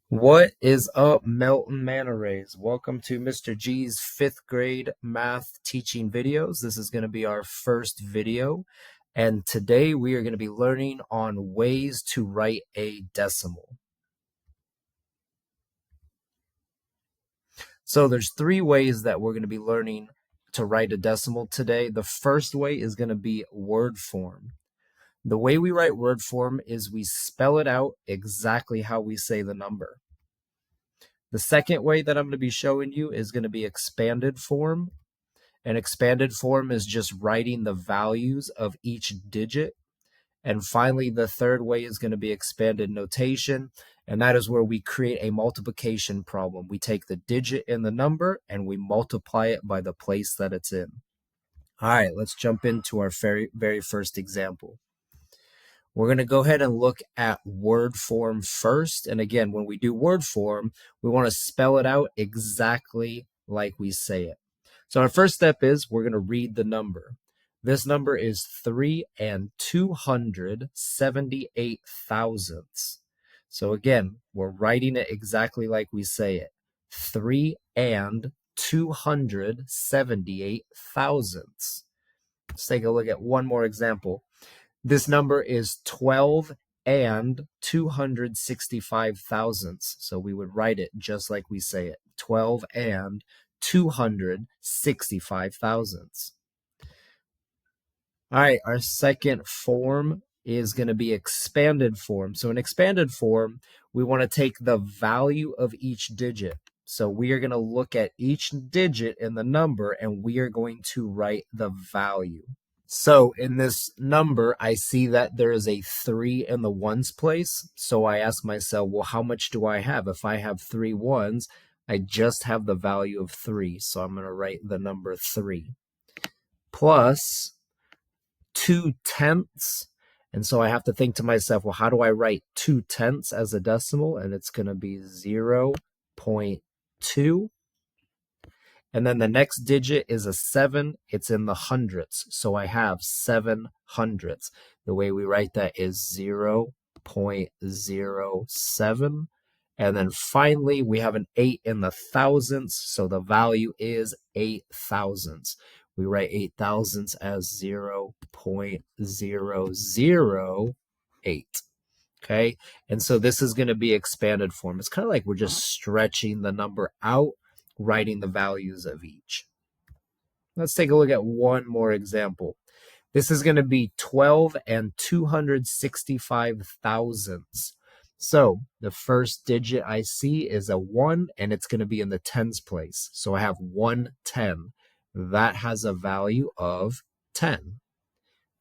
What is up, Melton Manta Rays? Welcome to Mr. G's 5th grade math teaching videos. This is going to be our first video, and today we are going to be learning on ways to write a decimal. So there's 3 ways that we're going to be learning to write a decimal today. The first way is going to be word form. The way we write word form is we spell it out exactly how we say the number. The second way that I'm going to be showing you is going to be expanded form. And expanded form is just writing the values of each digit. And finally, the third way is going to be expanded notation. And that is where we create a multiplication problem. We take the digit in the number and we multiply it by the place that it's in. All right, let's jump into our very first example. We're going to go ahead and look at word form first. And again, when we do word form, we want to spell it out exactly like we say it. So our first step is we're going to read the number. This number is 3 and 278 thousandths. So again, we're writing it exactly like we say it. 3 and 278 thousandths. Let's take a look at one more example. This number is 12 and 265 thousandths. So we would write it just like we say it. 12 and 265 thousandths. All right, our second form is going to be expanded form. So in expanded form, we want to take the value of each digit. So we are going to look at each digit in the number and we are going to write the value. So in this number, I see that there is a 3 in the ones place. So I ask myself, well, how much do I have? If I have 3 ones, I just have the value of 3. So I'm going to write the number 3 plus 2/10. And so I have to think to myself, well, how do I write 2/10 as a decimal? And it's going to be 0.2. And then the next digit is a 7. It's in the hundredths. So I have 7 hundredths. The way we write that is 0.07. And then finally, we have an 8 in the thousandths. So the value is 8 thousandths. We write 8 thousandths as 0.008. Okay. And so this is going to be expanded form. It's kind of like we're just stretching the number out, writing the values of each. Let's take a look at one more example. This is going to be 12 and 265 thousandths. So the first digit I see is a 1, and it's going to be in the tens place. So I have 1/10. That has a value of 10.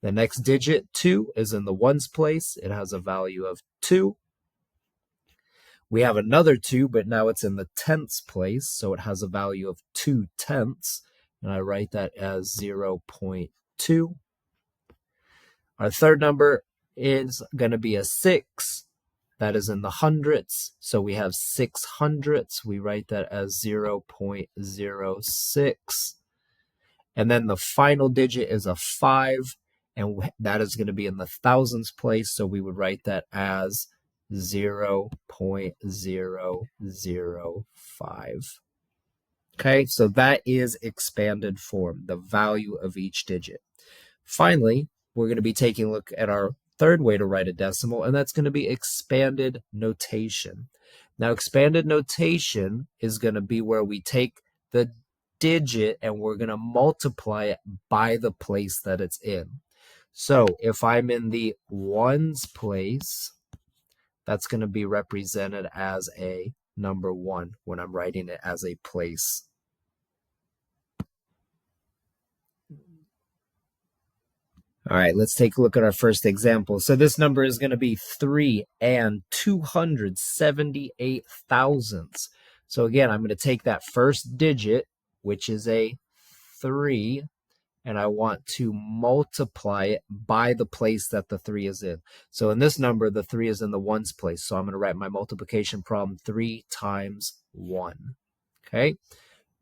The next digit, 2, is in the ones place. It has a value of 2. We have another 2, but now it's in the tenths place, so it has a value of 2/10, and I write that as 0.2. Our third number is going to be a 6. That is in the hundredths, so we have 6 hundredths. We write that as 0.06. And then the final digit is a 5, and that is going to be in the thousands place, so we would write that as 0.005. Okay, so that is expanded form, the value of each digit. Finally, we're going to be taking a look at our third way to write a decimal, and that's going to be expanded notation. Now, expanded notation is going to be where we take the digit and we're going to multiply it by the place that it's in. So if I'm in the ones place, that's going to be represented as a number 1 when I'm writing it as a place. All right, let's take a look at our first example. So this number is going to be 3 and 278 thousandths. So again, I'm going to take that first digit, which is a 3, and I want to multiply it by the place that the 3 is in. So in this number, the 3 is in the ones place. So I'm going to write my multiplication problem 3 times 1. Okay.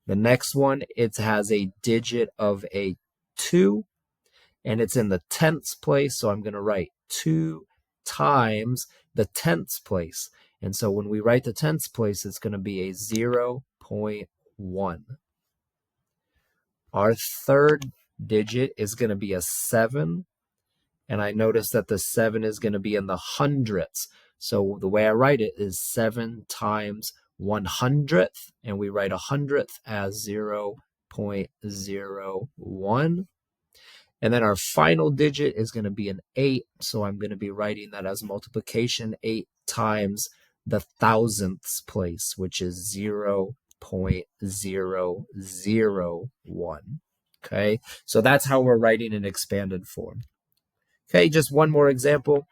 The next one, it has a digit of a 2, and it's in the tenths place. So I'm going to write 2 times the tenths place. And so when we write the tenths place, it's going to be a 0.1. Our third digit is going to be a 7. And I notice that the 7 is going to be in the hundredths. So the way I write it is 7 times 100th. And we write 100th as 0.01. And then our final digit is going to be an 8. So I'm going to be writing that as multiplication 8 times the thousandths place, which is 0.001. Okay, so that's how we're writing an expanded form. Okay, just one more example.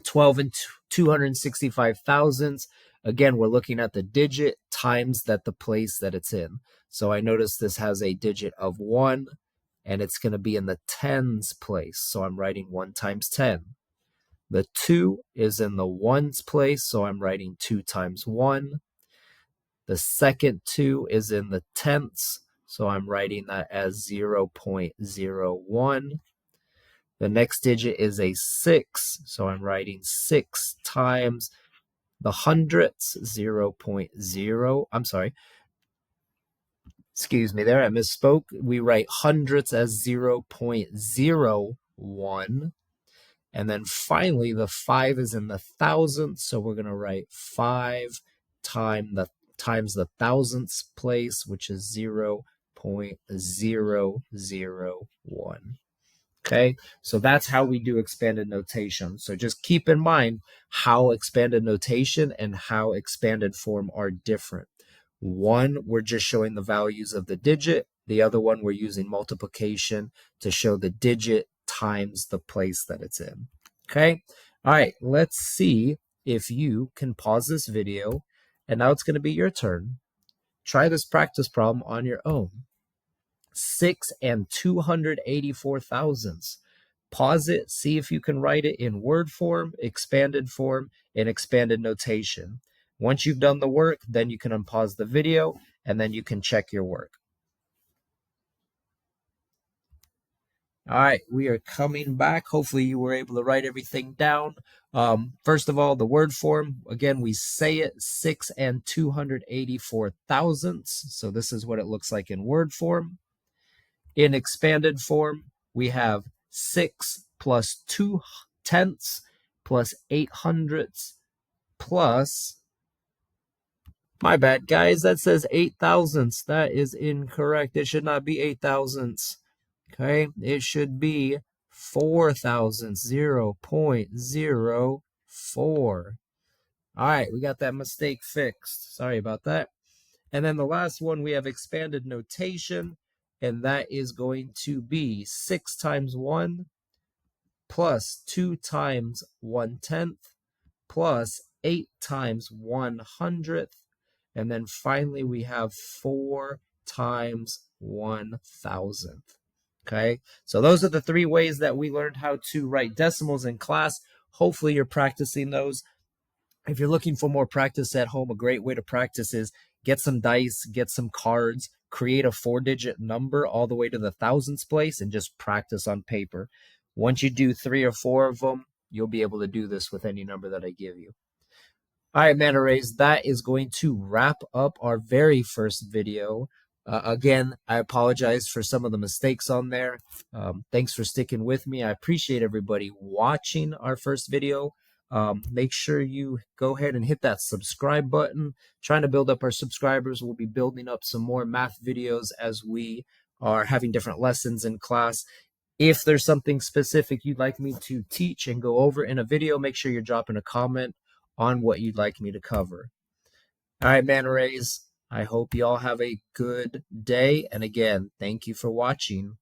12 and 265 thousandths. Again, we're looking at the digit times the place that it's in. So I notice this has a digit of 1, and it's going to be in the tens place. So I'm writing 1 times 10. The 2 is in the ones place, so I'm writing 2 times 1. The second 2 is in the tenths, so I'm writing that as 0.01. The next digit is a 6, so I'm writing 6 times the hundredths, 0.0. I'm sorry. Excuse me there, I misspoke. We write hundredths as 0.01. And then finally, the 5 is in the thousandths, so we're going to write 5 times the thousandths place, which is 0.001. Okay, so that's how we do expanded notation. So just keep in mind how expanded notation and how expanded form are different. One, we're just showing the values of the digit. The other one, we're using multiplication to show the digit times the place that it's in. Okay, all right, let's see if you can pause this video. And now it's going to be your turn. Try this practice problem on your own. 6 and 284 thousandths. Pause it, see if you can write it in word form, expanded form, and expanded notation. Once you've done the work, then you can unpause the video, and then you can check your work. All right, we are coming back. Hopefully you were able to write everything down. First of all, the word form, again, we say it 6 and 284 thousandths. So this is what it looks like in word form. In expanded form, we have 6 plus 2 tenths plus 8 hundredths plus, my bad, guys, that says 8 thousandths. That is incorrect. It should not be 8 thousandths. Okay, it should be 4 thousandths, 0.04. All right, we got that mistake fixed. Sorry about that. And then the last one, we have expanded notation, and that is going to be 6 times 1 plus 2 times 1/10 plus 8 times 1/100th. And then finally, we have 4 times 1,000th. Okay, so those are the 3 ways that we learned how to write decimals in class. Hopefully you're practicing those. If you're looking for more practice at home, a great way to practice is get some dice, get some cards, create a 4-digit number all the way to the thousandths place, and just practice on paper. Once you do 3 or 4 of them, you'll be able to do this with any number that I give you. All right, Manta Rays, that is going to wrap up our very first video. Again, I apologize for some of the mistakes on there. Thanks for sticking with me. I appreciate everybody watching our first video. Make sure you go ahead and hit that subscribe button. Trying to build up our subscribers. We'll be building up some more math videos as we are having different lessons in class. If there's something specific you'd like me to teach and go over in a video, make sure you're dropping a comment on what you'd like me to cover. All right, Manta Rays, I hope you all have a good day. And again, thank you for watching.